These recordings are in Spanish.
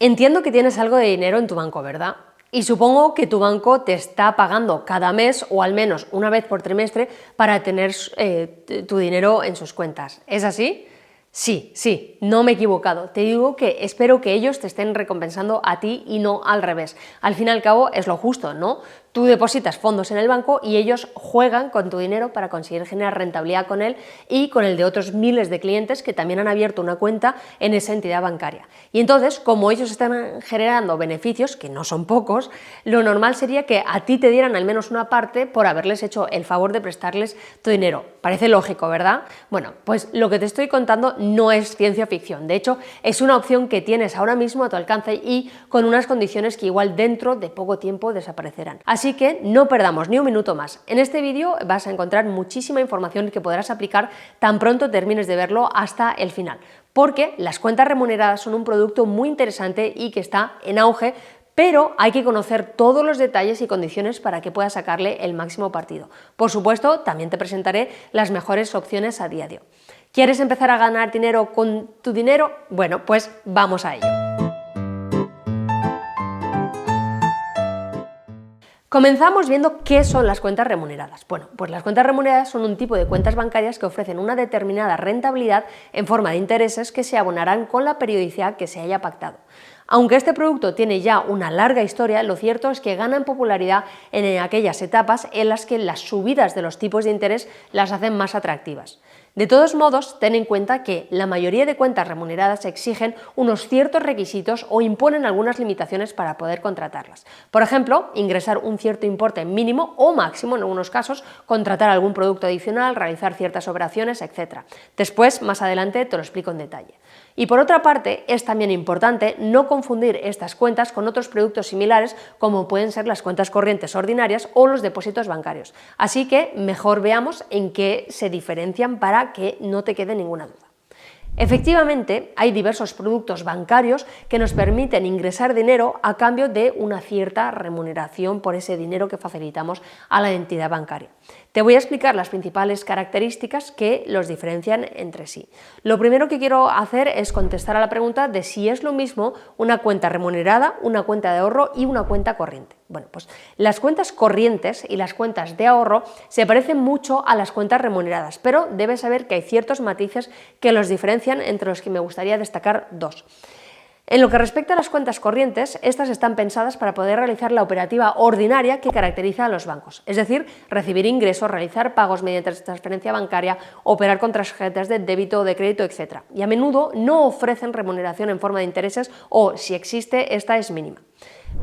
Entiendo que tienes algo de dinero en tu banco, ¿verdad? Y supongo que tu banco te está pagando cada mes o al menos una vez por trimestre para tener tu dinero en sus cuentas. ¿Es así? Sí, no me he equivocado. Te digo que espero que ellos te estén recompensando a ti y no al revés. Al fin y al cabo es lo justo, ¿no? Tú depositas fondos en el banco y ellos juegan con tu dinero para conseguir generar rentabilidad con él y con el de otros miles de clientes que también han abierto una cuenta en esa entidad bancaria. Y entonces, como ellos están generando beneficios, que no son pocos, lo normal sería que a ti te dieran al menos una parte por haberles hecho el favor de prestarles tu dinero. Parece lógico, ¿verdad? Bueno, pues lo que te estoy contando no es ciencia ficción. De hecho, es una opción que tienes ahora mismo a tu alcance y con unas condiciones que igual dentro de poco tiempo desaparecerán. Así que no perdamos ni un minuto más. En este vídeo vas a encontrar muchísima información que podrás aplicar tan pronto termines de verlo hasta el final, porque las cuentas remuneradas son un producto muy interesante y que está en auge, pero hay que conocer todos los detalles y condiciones para que puedas sacarle el máximo partido. Por supuesto, también te presentaré las mejores opciones a día de hoy. ¿Quieres empezar a ganar dinero con tu dinero? Bueno, pues vamos a ello. Comenzamos viendo qué son las cuentas remuneradas. Bueno, pues las cuentas remuneradas son un tipo de cuentas bancarias que ofrecen una determinada rentabilidad en forma de intereses que se abonarán con la periodicidad que se haya pactado. Aunque este producto tiene ya una larga historia, lo cierto es que gana en popularidad en aquellas etapas en las que las subidas de los tipos de interés las hacen más atractivas. De todos modos, ten en cuenta que la mayoría de cuentas remuneradas exigen unos ciertos requisitos o imponen algunas limitaciones para poder contratarlas. Por ejemplo, ingresar un cierto importe mínimo o máximo en algunos casos, contratar algún producto adicional, realizar ciertas operaciones, etc. Después, más adelante, te lo explico en detalle. Y por otra parte, es también importante no confundir estas cuentas con otros productos similares como pueden ser las cuentas corrientes ordinarias o los depósitos bancarios. Así que mejor veamos en qué se diferencian para que no te quede ninguna duda. Efectivamente, hay diversos productos bancarios que nos permiten ingresar dinero a cambio de una cierta remuneración por ese dinero que facilitamos a la entidad bancaria. Te voy a explicar las principales características que los diferencian entre sí. Lo primero que quiero hacer es contestar a la pregunta de si es lo mismo una cuenta remunerada, una cuenta de ahorro y una cuenta corriente. Bueno, pues las cuentas corrientes y las cuentas de ahorro se parecen mucho a las cuentas remuneradas, pero debes saber que hay ciertos matices que los diferencian, entre los que me gustaría destacar dos. En lo que respecta a las cuentas corrientes, estas están pensadas para poder realizar la operativa ordinaria que caracteriza a los bancos, es decir, recibir ingresos, realizar pagos mediante transferencia bancaria, operar con tarjetas de débito o de crédito, etc. Y a menudo no ofrecen remuneración en forma de intereses o, si existe, esta es mínima.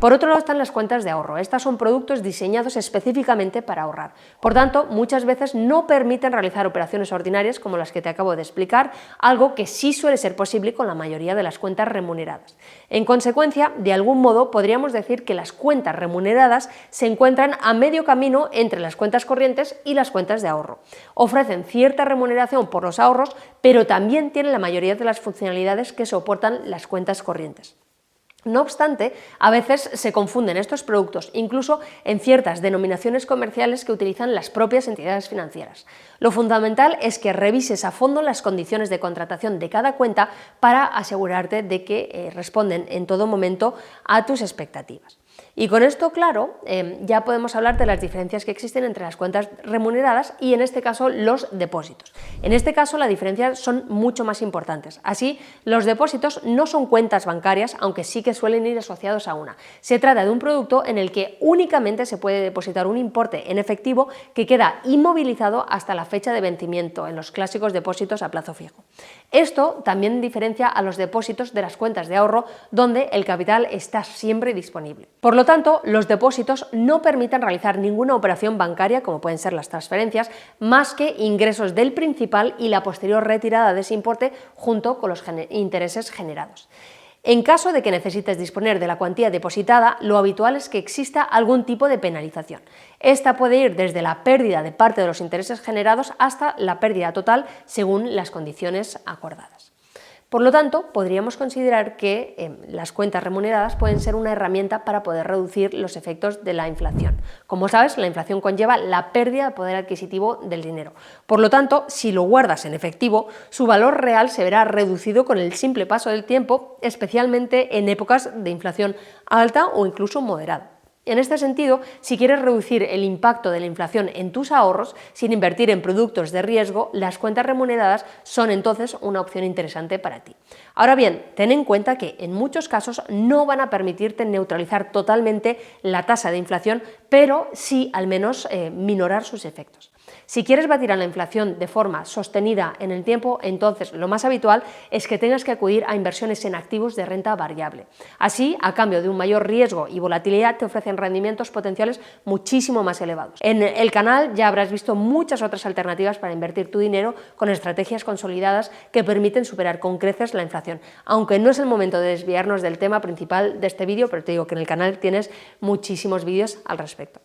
Por otro lado están las cuentas de ahorro. Estas son productos diseñados específicamente para ahorrar. Por tanto, muchas veces no permiten realizar operaciones ordinarias como las que te acabo de explicar, algo que sí suele ser posible con la mayoría de las cuentas remuneradas. En consecuencia, de algún modo podríamos decir que las cuentas remuneradas se encuentran a medio camino entre las cuentas corrientes y las cuentas de ahorro. Ofrecen cierta remuneración por los ahorros, pero también tienen la mayoría de las funcionalidades que soportan las cuentas corrientes. No obstante, a veces se confunden estos productos, incluso en ciertas denominaciones comerciales que utilizan las propias entidades financieras. Lo fundamental es que revises a fondo las condiciones de contratación de cada cuenta para asegurarte de que responden en todo momento a tus expectativas. Y con esto claro, ya podemos hablar de las diferencias que existen entre las cuentas remuneradas y en este caso los depósitos. En este caso las diferencias son mucho más importantes. Así, los depósitos no son cuentas bancarias, aunque sí que suelen ir asociados a una. Se trata de un producto en el que únicamente se puede depositar un importe en efectivo que queda inmovilizado hasta la fecha de vencimiento, en los clásicos depósitos a plazo fijo. Esto también diferencia a los depósitos de las cuentas de ahorro, donde el capital está siempre disponible. Por lo tanto, los depósitos no permiten realizar ninguna operación bancaria, como pueden ser las transferencias, más que ingresos del principal y la posterior retirada de ese importe junto con los intereses generados. En caso de que necesites disponer de la cuantía depositada, lo habitual es que exista algún tipo de penalización. Esta puede ir desde la pérdida de parte de los intereses generados hasta la pérdida total según las condiciones acordadas. Por lo tanto, podríamos considerar que las cuentas remuneradas pueden ser una herramienta para poder reducir los efectos de la inflación. Como sabes, la inflación conlleva la pérdida de poder adquisitivo del dinero. Por lo tanto, si lo guardas en efectivo, su valor real se verá reducido con el simple paso del tiempo, especialmente en épocas de inflación alta o incluso moderada. En este sentido, si quieres reducir el impacto de la inflación en tus ahorros sin invertir en productos de riesgo, las cuentas remuneradas son entonces una opción interesante para ti. Ahora bien, ten en cuenta que en muchos casos no van a permitirte neutralizar totalmente la tasa de inflación, pero sí al menos minorar sus efectos. Si quieres batir a la inflación de forma sostenida en el tiempo, entonces lo más habitual es que tengas que acudir a inversiones en activos de renta variable. Así, a cambio de un mayor riesgo y volatilidad, te ofrecen rendimientos potenciales muchísimo más elevados. En el canal ya habrás visto muchas otras alternativas para invertir tu dinero con estrategias consolidadas que permiten superar con creces la inflación. Aunque no es el momento de desviarnos del tema principal de este vídeo, pero te digo que en el canal tienes muchísimos vídeos al respecto.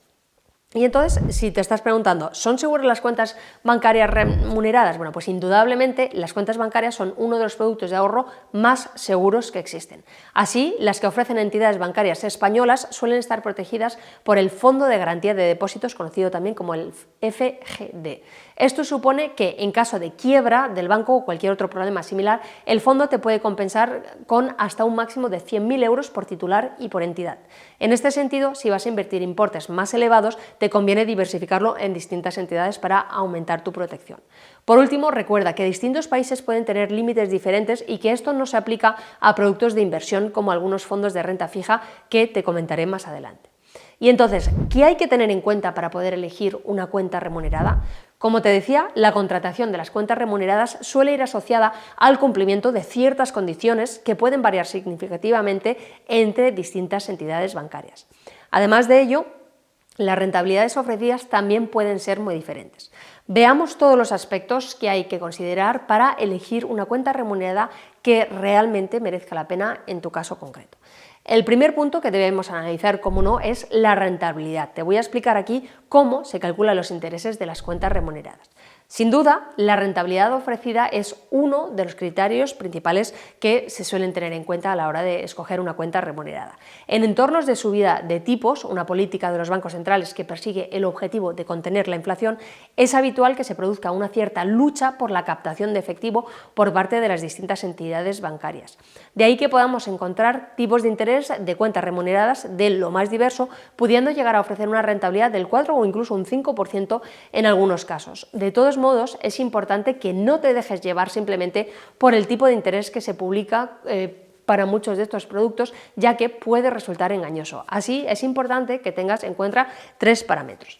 Y entonces, si te estás preguntando, ¿son seguras las cuentas bancarias remuneradas? Bueno, pues indudablemente las cuentas bancarias son uno de los productos de ahorro más seguros que existen. Así, las que ofrecen entidades bancarias españolas suelen estar protegidas por el Fondo de Garantía de Depósitos, conocido también como el FGD. Esto supone que en caso de quiebra del banco o cualquier otro problema similar, el fondo te puede compensar con hasta un máximo de 100.000 euros por titular y por entidad. En este sentido, si vas a invertir importes más elevados, te conviene diversificarlo en distintas entidades para aumentar tu protección. Por último, recuerda que distintos países pueden tener límites diferentes y que esto no se aplica a productos de inversión como algunos fondos de renta fija que te comentaré más adelante. Y entonces, ¿qué hay que tener en cuenta para poder elegir una cuenta remunerada? Como te decía, la contratación de las cuentas remuneradas suele ir asociada al cumplimiento de ciertas condiciones que pueden variar significativamente entre distintas entidades bancarias. Además de ello, las rentabilidades ofrecidas también pueden ser muy diferentes. Veamos todos los aspectos que hay que considerar para elegir una cuenta remunerada que realmente merezca la pena en tu caso concreto. El primer punto que debemos analizar, como no, es la rentabilidad. Te voy a explicar aquí cómo se calculan los intereses de las cuentas remuneradas. Sin duda, la rentabilidad ofrecida es uno de los criterios principales que se suelen tener en cuenta a la hora de escoger una cuenta remunerada. En entornos de subida de tipos, una política de los bancos centrales que persigue el objetivo de contener la inflación, es habitual que se produzca una cierta lucha por la captación de efectivo por parte de las distintas entidades bancarias. De ahí que podamos encontrar tipos de interés de cuentas remuneradas de lo más diverso, pudiendo llegar a ofrecer una rentabilidad del 4 o incluso un 5% en algunos casos. De todos modos, es importante que no te dejes llevar simplemente por el tipo de interés que se publica para muchos de estos productos, ya que puede resultar engañoso. Así, es importante que tengas en cuenta 3 parámetros.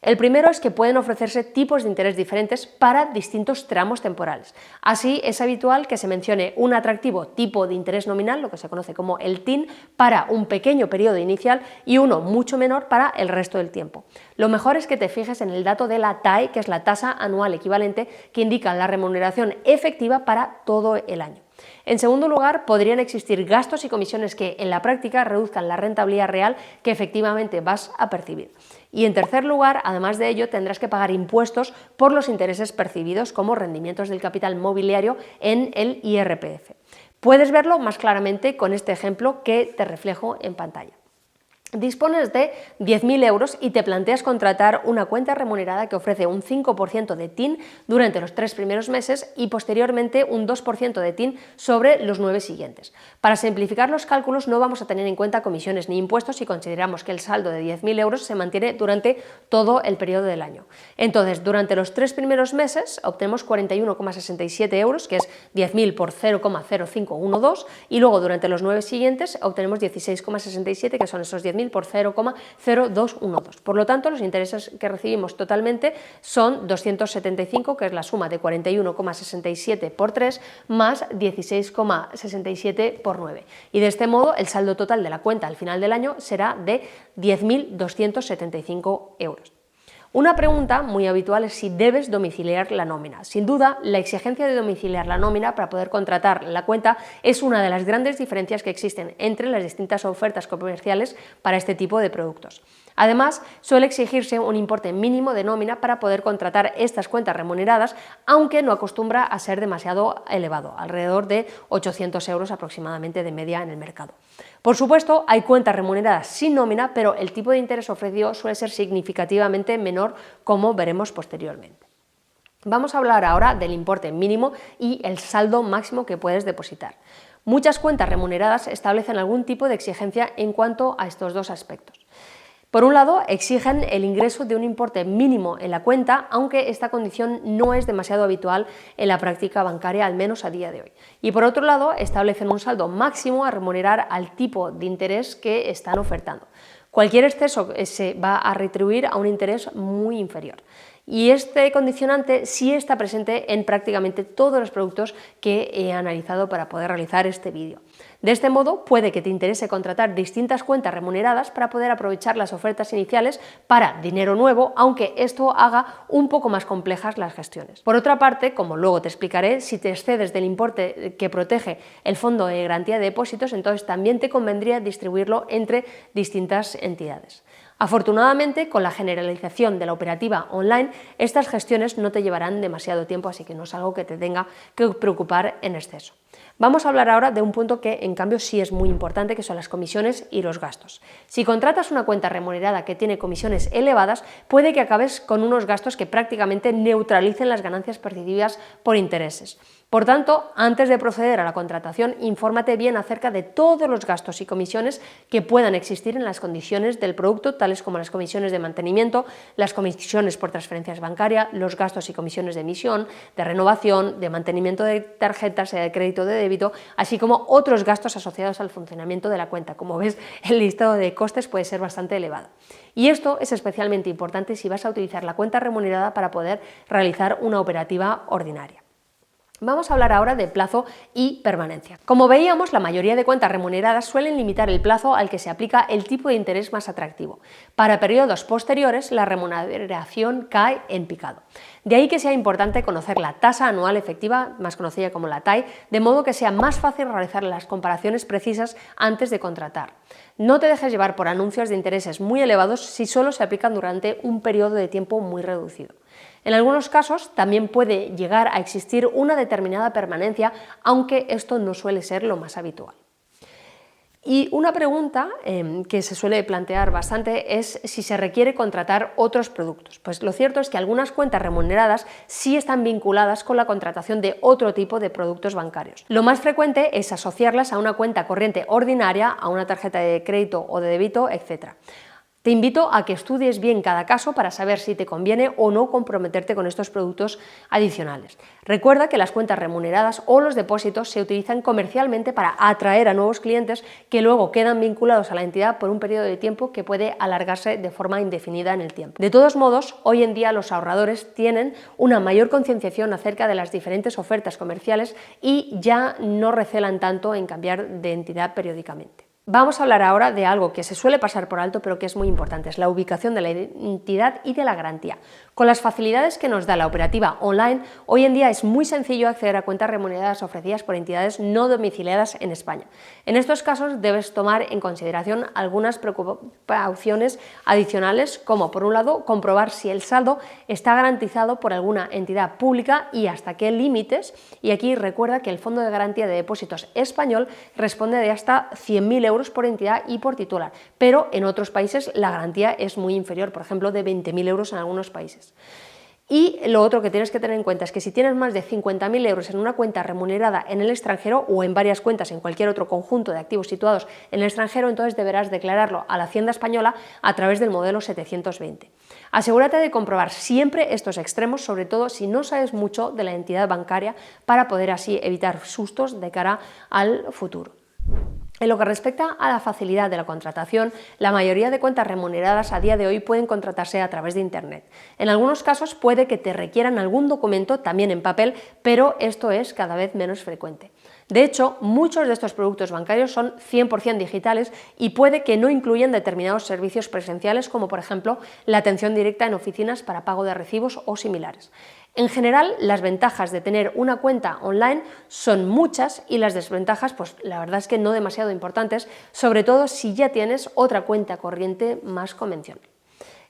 El primero es que pueden ofrecerse tipos de interés diferentes para distintos tramos temporales. Así, es habitual que se mencione un atractivo tipo de interés nominal, lo que se conoce como el TIN, para un pequeño periodo inicial y uno mucho menor para el resto del tiempo. Lo mejor es que te fijes en el dato de la TAE, que es la tasa anual equivalente, que indica la remuneración efectiva para todo el año. En segundo lugar, podrían existir gastos y comisiones que en la práctica reduzcan la rentabilidad real que efectivamente vas a percibir. Y en tercer lugar, además de ello, tendrás que pagar impuestos por los intereses percibidos como rendimientos del capital mobiliario en el IRPF. Puedes verlo más claramente con este ejemplo que te reflejo en pantalla. Dispones de 10.000 euros y te planteas contratar una cuenta remunerada que ofrece un 5% de TIN durante los 3 primeros meses y posteriormente un 2% de TIN sobre los 9 siguientes. Para simplificar los cálculos no vamos a tener en cuenta comisiones ni impuestos si consideramos que el saldo de 10.000 euros se mantiene durante todo el periodo del año. Entonces, durante los 3 primeros meses obtenemos 41,67 euros, que es 10.000 por 0,0512, y luego durante los 9 siguientes obtenemos 16,67, que son esos 10.000 por 0,0212. Por lo tanto, los intereses que recibimos totalmente son 275, que es la suma de 41,67 por 3 más 16,67 por 9. Y de este modo, el saldo total de la cuenta al final del año será de 10.275 euros. Una pregunta muy habitual es si debes domiciliar la nómina. Sin duda, la exigencia de domiciliar la nómina para poder contratar la cuenta es una de las grandes diferencias que existen entre las distintas ofertas comerciales para este tipo de productos. Además, suele exigirse un importe mínimo de nómina para poder contratar estas cuentas remuneradas, aunque no acostumbra a ser demasiado elevado, alrededor de 800 euros aproximadamente de media en el mercado. Por supuesto, hay cuentas remuneradas sin nómina, pero el tipo de interés ofrecido suele ser significativamente menor, como veremos posteriormente. Vamos a hablar ahora del importe mínimo y el saldo máximo que puedes depositar. Muchas cuentas remuneradas establecen algún tipo de exigencia en cuanto a estos dos aspectos. Por un lado, exigen el ingreso de un importe mínimo en la cuenta, aunque esta condición no es demasiado habitual en la práctica bancaria, al menos a día de hoy. Y por otro lado, establecen un saldo máximo a remunerar al tipo de interés que están ofertando. Cualquier exceso se va a retribuir a un interés muy inferior. Y este condicionante sí está presente en prácticamente todos los productos que he analizado para poder realizar este vídeo. De este modo, puede que te interese contratar distintas cuentas remuneradas para poder aprovechar las ofertas iniciales para dinero nuevo, aunque esto haga un poco más complejas las gestiones. Por otra parte, como luego te explicaré, si te excedes del importe que protege el Fondo de Garantía de Depósitos, entonces también te convendría distribuirlo entre distintas entidades. Afortunadamente, con la generalización de la operativa online, estas gestiones no te llevarán demasiado tiempo, así que no es algo que te tenga que preocupar en exceso. Vamos a hablar ahora de un punto que en cambio sí es muy importante, que son las comisiones y los gastos. Si contratas una cuenta remunerada que tiene comisiones elevadas, puede que acabes con unos gastos que prácticamente neutralicen las ganancias percibidas por intereses. Por tanto, antes de proceder a la contratación, infórmate bien acerca de todos los gastos y comisiones que puedan existir en las condiciones del producto, tales como las comisiones de mantenimiento, las comisiones por transferencias bancarias, los gastos y comisiones de emisión, de renovación, de mantenimiento de tarjetas, sea de crédito o de débito, así como otros gastos asociados al funcionamiento de la cuenta. Como ves, el listado de costes puede ser bastante elevado. Y esto es especialmente importante si vas a utilizar la cuenta remunerada para poder realizar una operativa ordinaria. Vamos a hablar ahora de plazo y permanencia. Como veíamos, la mayoría de cuentas remuneradas suelen limitar el plazo al que se aplica el tipo de interés más atractivo. Para periodos posteriores, la remuneración cae en picado. De ahí que sea importante conocer la tasa anual efectiva, más conocida como la TAE, de modo que sea más fácil realizar las comparaciones precisas antes de contratar. No te dejes llevar por anuncios de intereses muy elevados si solo se aplican durante un periodo de tiempo muy reducido. En algunos casos también puede llegar a existir una determinada permanencia, aunque esto no suele ser lo más habitual. Y una pregunta que se suele plantear bastante es si se requiere contratar otros productos. Pues lo cierto es que algunas cuentas remuneradas sí están vinculadas con la contratación de otro tipo de productos bancarios. Lo más frecuente es asociarlas a una cuenta corriente ordinaria, a una tarjeta de crédito o de débito, etc. Te invito a que estudies bien cada caso para saber si te conviene o no comprometerte con estos productos adicionales. Recuerda que las cuentas remuneradas o los depósitos se utilizan comercialmente para atraer a nuevos clientes que luego quedan vinculados a la entidad por un periodo de tiempo que puede alargarse de forma indefinida en el tiempo. De todos modos, hoy en día los ahorradores tienen una mayor concienciación acerca de las diferentes ofertas comerciales y ya no recelan tanto en cambiar de entidad periódicamente. Vamos a hablar ahora de algo que se suele pasar por alto pero que es muy importante, es la ubicación de la entidad y de la garantía. Con las facilidades que nos da la operativa online, hoy en día es muy sencillo acceder a cuentas remuneradas ofrecidas por entidades no domiciliadas en España. En estos casos debes tomar en consideración algunas precauciones adicionales, como por un lado comprobar si el saldo está garantizado por alguna entidad pública y hasta qué límites, y aquí recuerda que el Fondo de Garantía de Depósitos español responde de hasta 100.000 euros por entidad y por titular, pero en otros países la garantía es muy inferior, por ejemplo de 20.000 euros en algunos países. Y lo otro que tienes que tener en cuenta es que si tienes más de 50.000 euros en una cuenta remunerada en el extranjero o en varias cuentas en cualquier otro conjunto de activos situados en el extranjero, entonces deberás declararlo a la Hacienda española a través del modelo 720. Asegúrate de comprobar siempre estos extremos, sobre todo si no sabes mucho de la entidad bancaria, para poder así evitar sustos de cara al futuro. En lo que respecta a la facilidad de la contratación, la mayoría de cuentas remuneradas a día de hoy pueden contratarse a través de Internet. En algunos casos puede que te requieran algún documento, también en papel, pero esto es cada vez menos frecuente. De hecho, muchos de estos productos bancarios son 100% digitales y puede que no incluyan determinados servicios presenciales, como por ejemplo la atención directa en oficinas para pago de recibos o similares. En general, las ventajas de tener una cuenta online son muchas y las desventajas, pues la verdad es que no demasiado importantes, sobre todo si ya tienes otra cuenta corriente más convencional.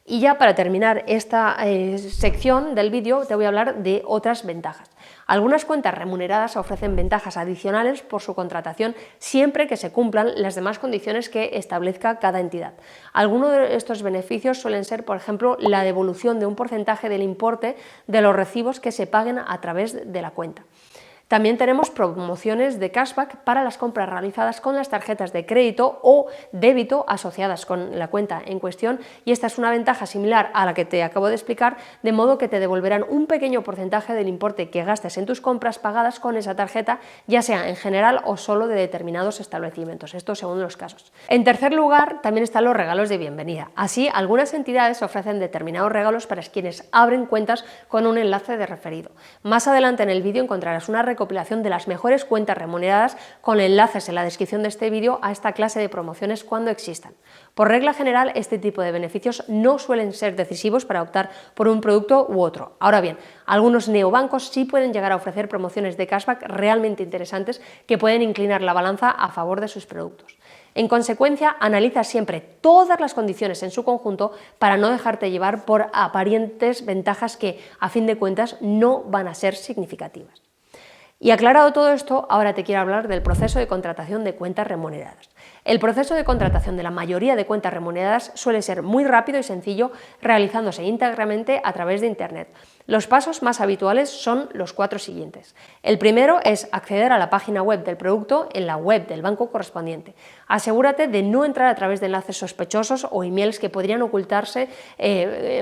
Y ya para terminar esta sección del vídeo te voy a hablar de otras ventajas. Algunas cuentas remuneradas ofrecen ventajas adicionales por su contratación siempre que se cumplan las demás condiciones que establezca cada entidad. Algunos de estos beneficios suelen ser, por ejemplo, la devolución de un porcentaje del importe de los recibos que se paguen a través de la cuenta. También tenemos promociones de cashback para las compras realizadas con las tarjetas de crédito o débito asociadas con la cuenta en cuestión, y esta es una ventaja similar a la que te acabo de explicar, de modo que te devolverán un pequeño porcentaje del importe que gastes en tus compras pagadas con esa tarjeta, ya sea en general o solo de determinados establecimientos, esto según los casos. En tercer lugar, también están los regalos de bienvenida. Así, algunas entidades ofrecen determinados regalos para quienes abren cuentas con un enlace de referido. Más adelante en el vídeo encontrarás una recopilación de las mejores cuentas remuneradas con enlaces en la descripción de este vídeo a esta clase de promociones cuando existan. Por regla general, este tipo de beneficios no suelen ser decisivos para optar por un producto u otro. Ahora bien, algunos neobancos sí pueden llegar a ofrecer promociones de cashback realmente interesantes que pueden inclinar la balanza a favor de sus productos. En consecuencia, analiza siempre todas las condiciones en su conjunto para no dejarte llevar por aparentes ventajas que, a fin de cuentas, no van a ser significativas. Y aclarado todo esto, ahora te quiero hablar del proceso de contratación de cuentas remuneradas. El proceso de contratación de la mayoría de cuentas remuneradas suele ser muy rápido y sencillo, realizándose íntegramente a través de Internet. Los pasos más habituales son los 4 siguientes. El primero es acceder a la página web del producto en la web del banco correspondiente. Asegúrate de no entrar a través de enlaces sospechosos o emails que podrían ocultarse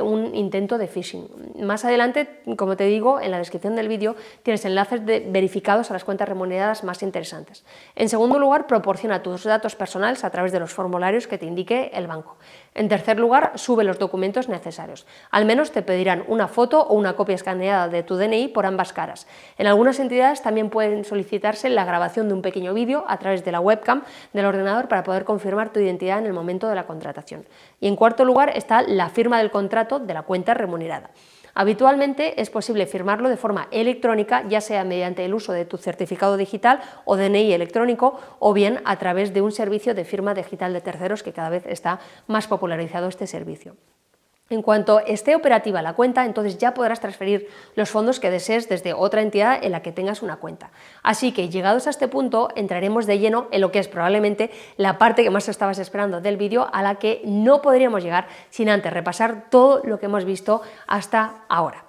un intento de phishing. Más adelante, como te digo, en la descripción del vídeo tienes enlaces verificados a las cuentas remuneradas más interesantes. En segundo lugar, proporciona tus datos personales a través de los formularios que te indique el banco. En tercer lugar, sube los documentos necesarios. Al menos te pedirán una foto o una copia escaneada de tu DNI por ambas caras. En algunas entidades también pueden solicitarse la grabación de un pequeño vídeo a través de la webcam del ordenador para poder confirmar tu identidad en el momento de la contratación. Y en cuarto lugar está la firma del contrato de la cuenta remunerada. Habitualmente es posible firmarlo de forma electrónica, ya sea mediante el uso de tu certificado digital o DNI electrónico, o bien a través de un servicio de firma digital de terceros, que cada vez está más popularizado este servicio. En cuanto esté operativa la cuenta, entonces ya podrás transferir los fondos que desees desde otra entidad en la que tengas una cuenta. Así que, llegados a este punto, entraremos de lleno en lo que es probablemente la parte que más estabas esperando del vídeo, a la que no podríamos llegar sin antes repasar todo lo que hemos visto hasta ahora.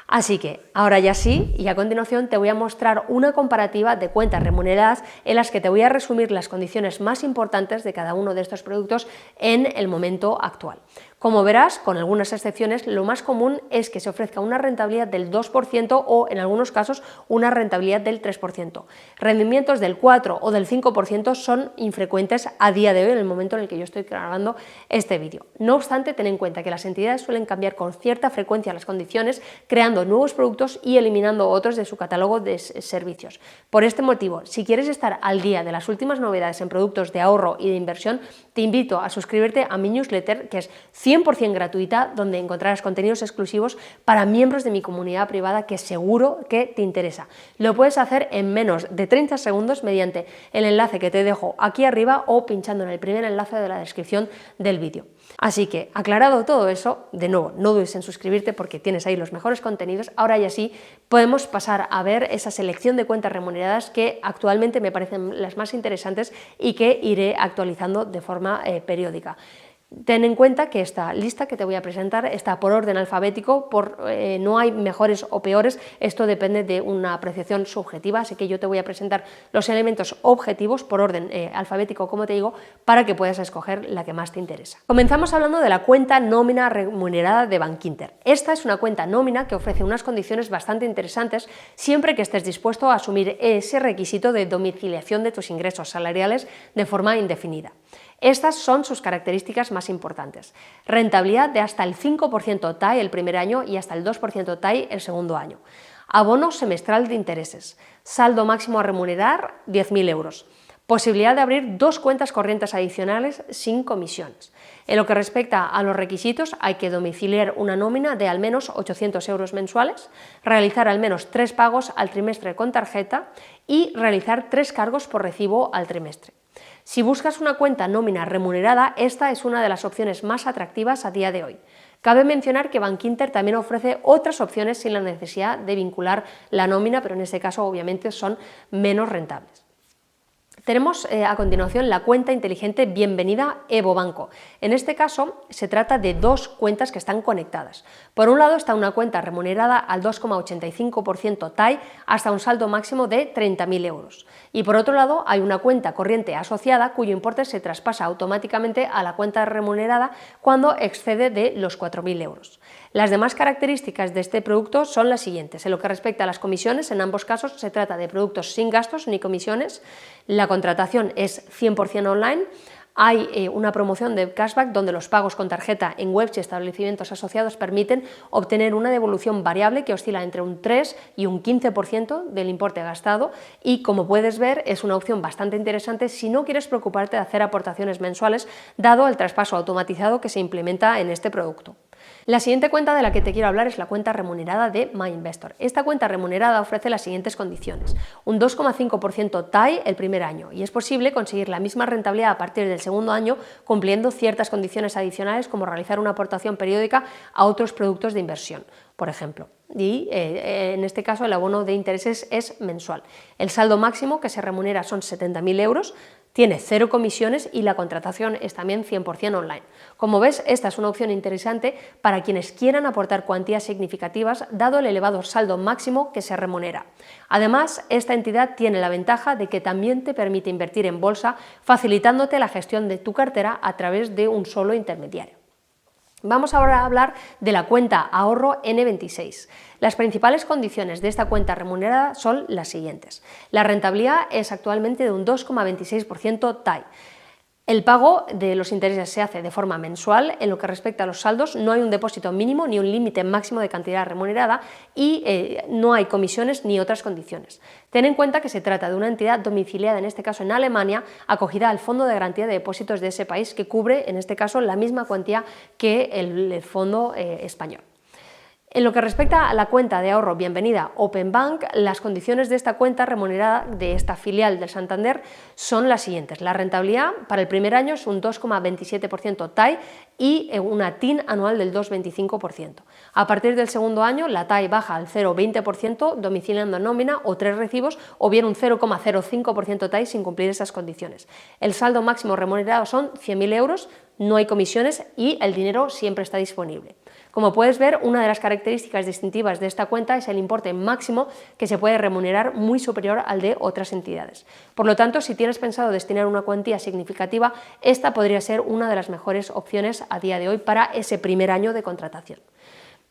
Así que ahora ya sí, y a continuación te voy a mostrar una comparativa de cuentas remuneradas en las que te voy a resumir las condiciones más importantes de cada uno de estos productos en el momento actual. Como verás, con algunas excepciones, lo más común es que se ofrezca una rentabilidad del 2% o, en algunos casos, una rentabilidad del 3%. Rendimientos del 4 o del 5% son infrecuentes a día de hoy, en el momento en el que yo estoy grabando este vídeo. No obstante, ten en cuenta que las entidades suelen cambiar con cierta frecuencia las condiciones, creando nuevos productos y eliminando otros de su catálogo de servicios. Por este motivo, si quieres estar al día de las últimas novedades en productos de ahorro y de inversión, te invito a suscribirte a mi newsletter, que es 100% gratuita, donde encontrarás contenidos exclusivos para miembros de mi comunidad privada que seguro que te interesa. Lo puedes hacer en menos de 30 segundos mediante el enlace que te dejo aquí arriba o pinchando en el primer enlace de la descripción del vídeo. Así que, aclarado todo eso, de nuevo, no dudes en suscribirte porque tienes ahí los mejores contenidos. Ahora ya sí, podemos pasar a ver esa selección de cuentas remuneradas que actualmente me parecen las más interesantes y que iré actualizando de forma periódica. Ten en cuenta que esta lista que te voy a presentar está por orden alfabético, no hay mejores o peores, esto depende de una apreciación subjetiva, así que yo te voy a presentar los elementos objetivos por orden alfabético, como te digo, para que puedas escoger la que más te interesa. Comenzamos hablando de la cuenta nómina remunerada de Bankinter. Esta es una cuenta nómina que ofrece unas condiciones bastante interesantes siempre que estés dispuesto a asumir ese requisito de domiciliación de tus ingresos salariales de forma indefinida. Estas son sus características más importantes. Rentabilidad de hasta el 5% TAE el primer año y hasta el 2% TAE el segundo año. Abono semestral de intereses. Saldo máximo a remunerar, 10.000 euros. Posibilidad de abrir 2 cuentas corrientes adicionales sin comisiones. En lo que respecta a los requisitos, hay que domiciliar una nómina de al menos 800 euros mensuales, realizar al menos 3 pagos al trimestre con tarjeta y realizar 3 cargos por recibo al trimestre. Si buscas una cuenta nómina remunerada, esta es una de las opciones más atractivas a día de hoy. Cabe mencionar que Bankinter también ofrece otras opciones sin la necesidad de vincular la nómina, pero en este caso obviamente son menos rentables. Tenemos a continuación la cuenta inteligente Bienvenida Evo Banco. En este caso se trata de 2 cuentas que están conectadas. Por un lado está una cuenta remunerada al 2,85% TAI hasta un saldo máximo de 30.000 euros. Y por otro lado hay una cuenta corriente asociada cuyo importe se traspasa automáticamente a la cuenta remunerada cuando excede de los 4.000 euros. Las demás características de este producto son las siguientes. En lo que respecta a las comisiones, en ambos casos se trata de productos sin gastos ni comisiones. La contratación es 100% online. Hay una promoción de cashback donde los pagos con tarjeta en webs y establecimientos asociados permiten obtener una devolución variable que oscila entre un 3 y un 15% del importe gastado y, como puedes ver, es una opción bastante interesante si no quieres preocuparte de hacer aportaciones mensuales dado el traspaso automatizado que se implementa en este producto. La siguiente cuenta de la que te quiero hablar es la cuenta remunerada de MyInvestor. Esta cuenta remunerada ofrece las siguientes condiciones: un 2,5% TAI el primer año y es posible conseguir la misma rentabilidad a partir del segundo año cumpliendo ciertas condiciones adicionales como realizar una aportación periódica a otros productos de inversión, por ejemplo. Y en este caso el abono de intereses es mensual. El saldo máximo que se remunera son 70.000 euros, tiene 0 comisiones y la contratación es también 100% online. Como ves, esta es una opción interesante para quienes quieran aportar cuantías significativas dado el elevado saldo máximo que se remunera. Además, esta entidad tiene la ventaja de que también te permite invertir en bolsa, facilitándote la gestión de tu cartera a través de un solo intermediario. Vamos ahora a hablar de la cuenta ahorro N26. Las principales condiciones de esta cuenta remunerada son las siguientes. La rentabilidad es actualmente de un 2,26% TAI. El pago de los intereses se hace de forma mensual. En lo que respecta a los saldos, no hay un depósito mínimo ni un límite máximo de cantidad remunerada y no hay comisiones ni otras condiciones. Ten en cuenta que se trata de una entidad domiciliada, en este caso en Alemania, acogida al Fondo de Garantía de Depósitos de ese país, que cubre, en este caso, la misma cuantía que el fondo español. En lo que respecta a la cuenta de ahorro Bienvenida Open Bank, las condiciones de esta cuenta remunerada de esta filial del Santander son las siguientes. La rentabilidad para el primer año es un 2,27% TAI y una TIN anual del 2,25%. A partir del segundo año, la TAI baja al 0,20% domiciliando nómina o 3 recibos o bien un 0,05% TAI sin cumplir esas condiciones. El saldo máximo remunerado son 100.000 euros, no hay comisiones y el dinero siempre está disponible. Como puedes ver, una de las características distintivas de esta cuenta es el importe máximo que se puede remunerar muy superior al de otras entidades. Por lo tanto, si tienes pensado destinar una cuantía significativa, esta podría ser una de las mejores opciones a día de hoy para ese primer año de contratación.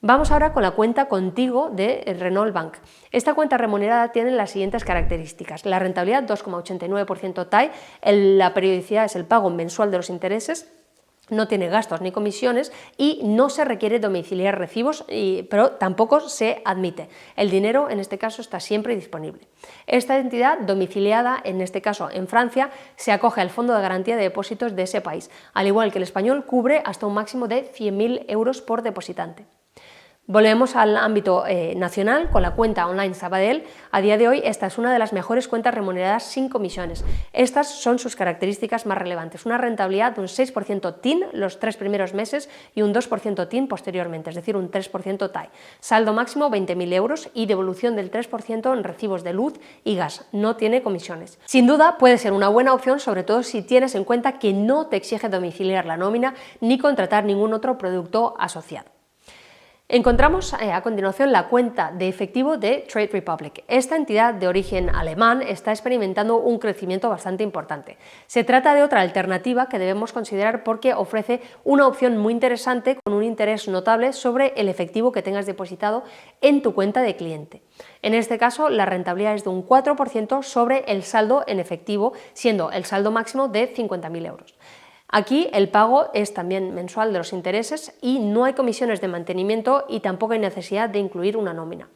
Vamos ahora con la cuenta Contigo de Renault Bank. Esta cuenta remunerada tiene las siguientes características. La rentabilidad 2,89% TAI, la periodicidad es el pago mensual de los intereses, no tiene gastos ni comisiones y no se requiere domiciliar recibos, pero tampoco se admite. El dinero en este caso está siempre disponible. Esta entidad domiciliada, en este caso en Francia, se acoge al Fondo de Garantía de Depósitos de ese país. Al igual que el español, cubre hasta un máximo de 100.000 euros por depositante. Volvemos al ámbito nacional con la cuenta online Sabadell. A día de hoy esta es una de las mejores cuentas remuneradas sin comisiones. Estas son sus características más relevantes. Una rentabilidad de un 6% TIN los 3 primeros meses y un 2% TIN posteriormente, es decir, un 3% TAI. Saldo máximo 20.000 euros y devolución del 3% en recibos de luz y gas. No tiene comisiones. Sin duda puede ser una buena opción, sobre todo si tienes en cuenta que no te exige domiciliar la nómina ni contratar ningún otro producto asociado. Encontramos a continuación la cuenta de efectivo de Trade Republic. Esta entidad de origen alemán está experimentando un crecimiento bastante importante. Se trata de otra alternativa que debemos considerar porque ofrece una opción muy interesante con un interés notable sobre el efectivo que tengas depositado en tu cuenta de cliente. En este caso, la rentabilidad es de un 4% sobre el saldo en efectivo, siendo el saldo máximo de 50.000 euros. Aquí el pago es también mensual de los intereses y no hay comisiones de mantenimiento y tampoco hay necesidad de incluir una nómina.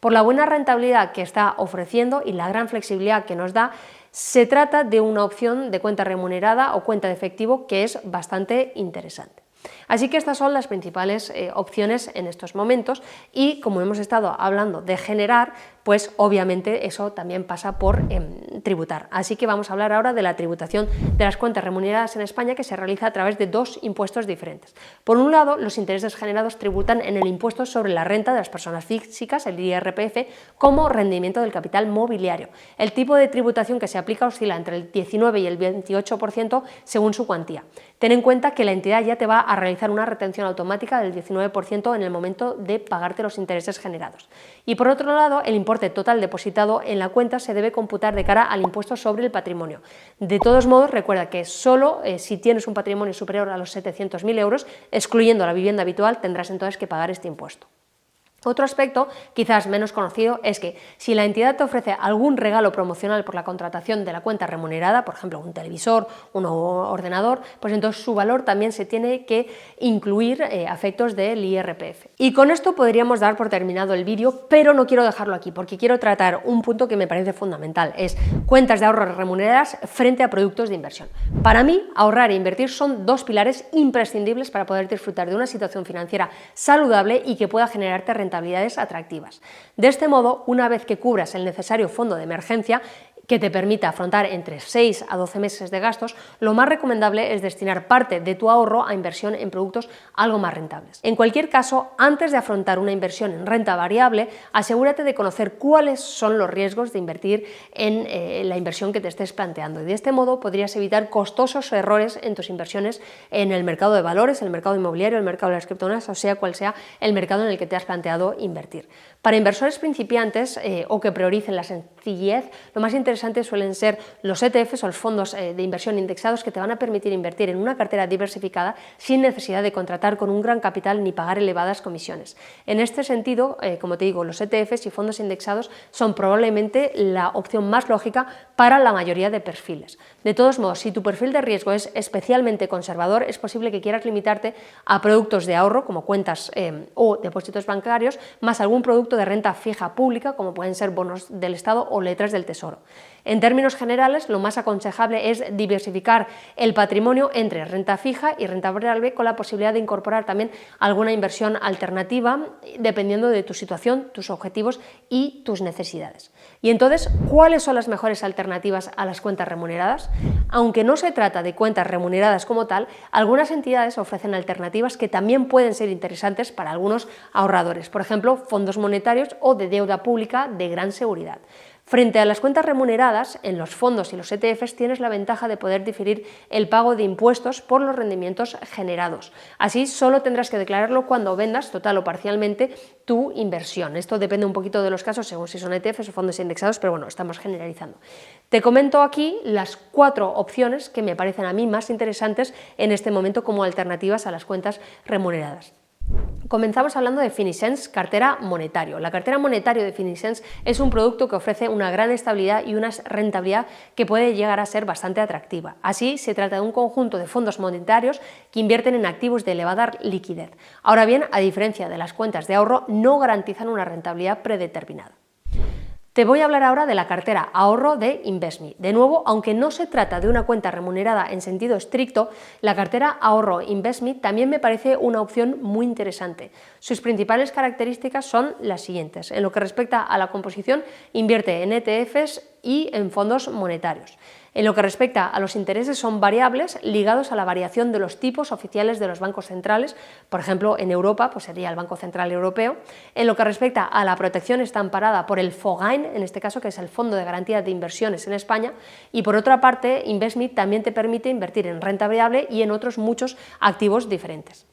Por la buena rentabilidad que está ofreciendo y la gran flexibilidad que nos da, se trata de una opción de cuenta remunerada o cuenta de efectivo que es bastante interesante. Así que estas son las principales opciones en estos momentos y como hemos estado hablando de generar, pues obviamente eso también pasa por tributar. Así que vamos a hablar ahora de la tributación de las cuentas remuneradas en España, que se realiza a través de dos impuestos diferentes. Por un lado, los intereses generados tributan en el impuesto sobre la renta de las personas físicas, el IRPF, como rendimiento del capital mobiliario. El tipo de tributación que se aplica oscila entre el 19 y el 28% según su cuantía. Ten en cuenta que la entidad ya te va a realizar una retención automática del 19% en el momento de pagarte los intereses generados. Y por otro lado, el importe total depositado en la cuenta se debe computar de cara al impuesto sobre el patrimonio. De todos modos, recuerda que solo si tienes un patrimonio superior a los 700.000 euros, excluyendo la vivienda habitual, tendrás entonces que pagar este impuesto. Otro aspecto, quizás menos conocido, es que si la entidad te ofrece algún regalo promocional por la contratación de la cuenta remunerada, por ejemplo un televisor, un ordenador, pues entonces su valor también se tiene que incluir a efectos del IRPF. Y con esto podríamos dar por terminado el vídeo, pero no quiero dejarlo aquí porque quiero tratar un punto que me parece fundamental, es cuentas de ahorro remuneradas frente a productos de inversión. Para mí, ahorrar e invertir son dos pilares imprescindibles para poder disfrutar de una situación financiera saludable y que pueda generarte rentabilidades atractivas. De este modo, una vez que cubras el necesario fondo de emergencia, que te permita afrontar entre 6 a 12 meses de gastos, lo más recomendable es destinar parte de tu ahorro a inversión en productos algo más rentables. En cualquier caso, antes de afrontar una inversión en renta variable, asegúrate de conocer cuáles son los riesgos de invertir en la inversión que te estés planteando y de este modo podrías evitar costosos errores en tus inversiones en el mercado de valores, el mercado inmobiliario, el mercado de las criptomonedas, o sea cual sea el mercado en el que te has planteado invertir. Para inversores principiantes o que prioricen la sencillez, lo más interesante suelen ser los ETFs o los fondos de inversión indexados que te van a permitir invertir en una cartera diversificada sin necesidad de contratar con un gran capital ni pagar elevadas comisiones. En este sentido, como te digo, los ETFs y fondos indexados son probablemente la opción más lógica para la mayoría de perfiles. De todos modos, si tu perfil de riesgo es especialmente conservador, es posible que quieras limitarte a productos de ahorro como cuentas o depósitos bancarios, más algún producto de renta fija pública como pueden ser bonos del Estado o letras del Tesoro. En términos generales, lo más aconsejable es diversificar el patrimonio entre renta fija y renta variable con la posibilidad de incorporar también alguna inversión alternativa dependiendo de tu situación, tus objetivos y tus necesidades. Y entonces, ¿cuáles son las mejores alternativas a las cuentas remuneradas? Aunque no se trata de cuentas remuneradas como tal, algunas entidades ofrecen alternativas que también pueden ser interesantes para algunos ahorradores, por ejemplo, fondos monetarios o de deuda pública de gran seguridad. Frente a las cuentas remuneradas, en los fondos y los ETFs tienes la ventaja de poder diferir el pago de impuestos por los rendimientos generados. Así, solo tendrás que declararlo cuando vendas total o parcialmente tu inversión. Esto depende un poquito de los casos, según si son ETFs o fondos indexados, pero bueno, estamos generalizando. Te comento aquí las 4 opciones que me parecen a mí más interesantes en este momento como alternativas a las cuentas remuneradas. Comenzamos hablando de Finesense Cartera Monetario. La cartera monetario de Finesense es un producto que ofrece una gran estabilidad y una rentabilidad que puede llegar a ser bastante atractiva. Así, se trata de un conjunto de fondos monetarios que invierten en activos de elevada liquidez. Ahora bien, a diferencia de las cuentas de ahorro, no garantizan una rentabilidad predeterminada. Te voy a hablar ahora de la cartera ahorro de InvestMe. De nuevo, aunque no se trata de una cuenta remunerada en sentido estricto, la cartera ahorro InvestMe también me parece una opción muy interesante. Sus principales características son las siguientes. En lo que respecta a la composición, invierte en ETFs y en fondos monetarios. En lo que respecta a los intereses, son variables ligados a la variación de los tipos oficiales de los bancos centrales, por ejemplo, en Europa pues sería el Banco Central Europeo. En lo que respecta a la protección, está amparada por el FOGAIN, en este caso, que es el Fondo de Garantía de Inversiones en España, y por otra parte, InvestMe también te permite invertir en renta variable y en otros muchos activos diferentes.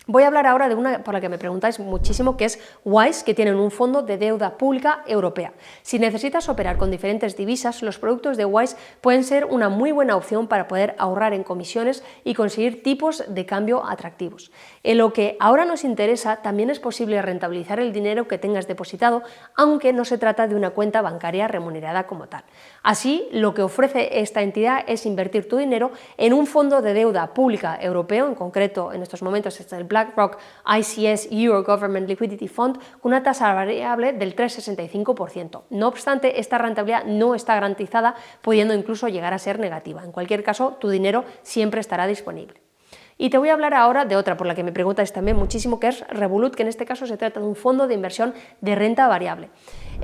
Voy a hablar ahora de una por la que me preguntáis muchísimo, que es Wise, que tienen un fondo de deuda pública europea. Si necesitas operar con diferentes divisas, los productos de Wise pueden ser una muy buena opción para poder ahorrar en comisiones y conseguir tipos de cambio atractivos. En lo que ahora nos interesa, también es posible rentabilizar el dinero que tengas depositado, aunque no se trata de una cuenta bancaria remunerada como tal. Así, lo que ofrece esta entidad es invertir tu dinero en un fondo de deuda pública europeo, en concreto en estos momentos está el plan BlackRock ICS Euro Government Liquidity Fund con una tasa variable del 3,65%. No obstante, esta rentabilidad no está garantizada, pudiendo incluso llegar a ser negativa. En cualquier caso, tu dinero siempre estará disponible. Y te voy a hablar ahora de otra por la que me preguntas también muchísimo, que es Revolut, que en este caso se trata de un fondo de inversión de renta variable.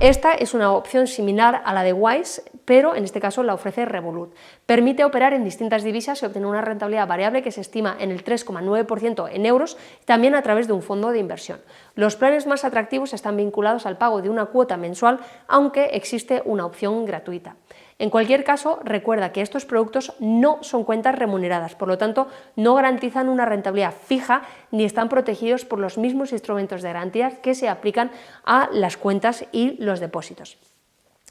Esta es una opción similar a la de Wise, pero en este caso la ofrece Revolut. Permite operar en distintas divisas y obtener una rentabilidad variable que se estima en el 3,9% en euros, también a través de un fondo de inversión. Los planes más atractivos están vinculados al pago de una cuota mensual, aunque existe una opción gratuita. En cualquier caso, recuerda que estos productos no son cuentas remuneradas, por lo tanto, no garantizan una rentabilidad fija ni están protegidos por los mismos instrumentos de garantía que se aplican a las cuentas y los depósitos.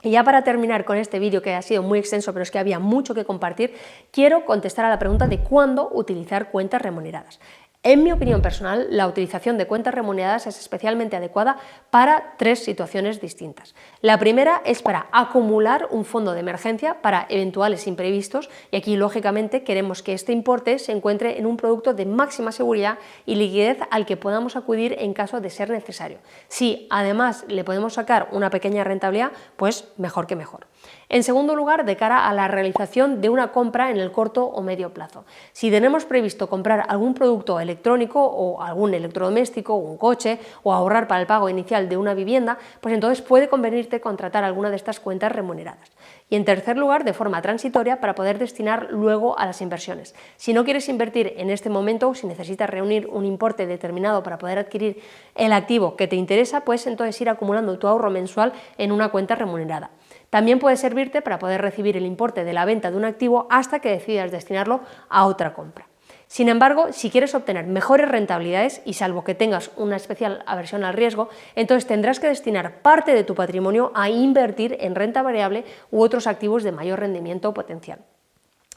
Y ya para terminar con este vídeo, que ha sido muy extenso, pero es que había mucho que compartir, quiero contestar a la pregunta de cuándo utilizar cuentas remuneradas. En mi opinión personal, la utilización de cuentas remuneradas es especialmente adecuada para tres situaciones distintas. La primera es para acumular un fondo de emergencia para eventuales imprevistos, y aquí lógicamente queremos que este importe se encuentre en un producto de máxima seguridad y liquidez al que podamos acudir en caso de ser necesario. Si además le podemos sacar una pequeña rentabilidad, pues mejor que mejor. En segundo lugar, de cara a la realización de una compra en el corto o medio plazo. Si tenemos previsto comprar algún producto electrónico o algún electrodoméstico o un coche, o ahorrar para el pago inicial de una vivienda, pues entonces puede convenirte contratar alguna de estas cuentas remuneradas. Y en tercer lugar, de forma transitoria, para poder destinar luego a las inversiones. Si no quieres invertir en este momento o si necesitas reunir un importe determinado para poder adquirir el activo que te interesa, pues entonces ir acumulando tu ahorro mensual en una cuenta remunerada. También puede servirte para poder recibir el importe de la venta de un activo hasta que decidas destinarlo a otra compra. Sin embargo, si quieres obtener mejores rentabilidades, y salvo que tengas una especial aversión al riesgo, entonces tendrás que destinar parte de tu patrimonio a invertir en renta variable u otros activos de mayor rendimiento potencial.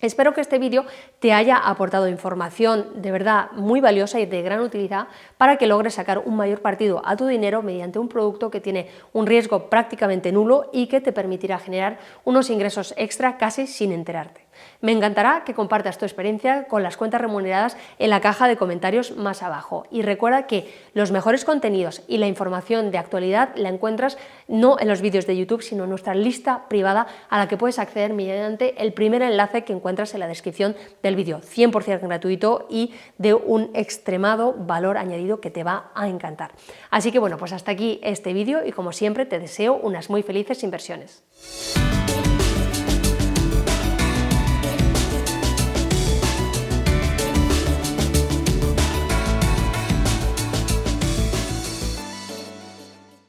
Espero que este vídeo te haya aportado información de verdad muy valiosa y de gran utilidad para que logres sacar un mayor partido a tu dinero mediante un producto que tiene un riesgo prácticamente nulo y que te permitirá generar unos ingresos extra casi sin enterarte. Me encantará que compartas tu experiencia con las cuentas remuneradas en la caja de comentarios más abajo. Y recuerda que los mejores contenidos y la información de actualidad la encuentras no en los vídeos de YouTube, sino en nuestra lista privada a la que puedes acceder mediante el primer enlace que encuentras en la descripción del vídeo, 100% gratuito y de un extremado valor añadido que te va a encantar. Así que bueno, pues hasta aquí este vídeo y como siempre te deseo unas muy felices inversiones.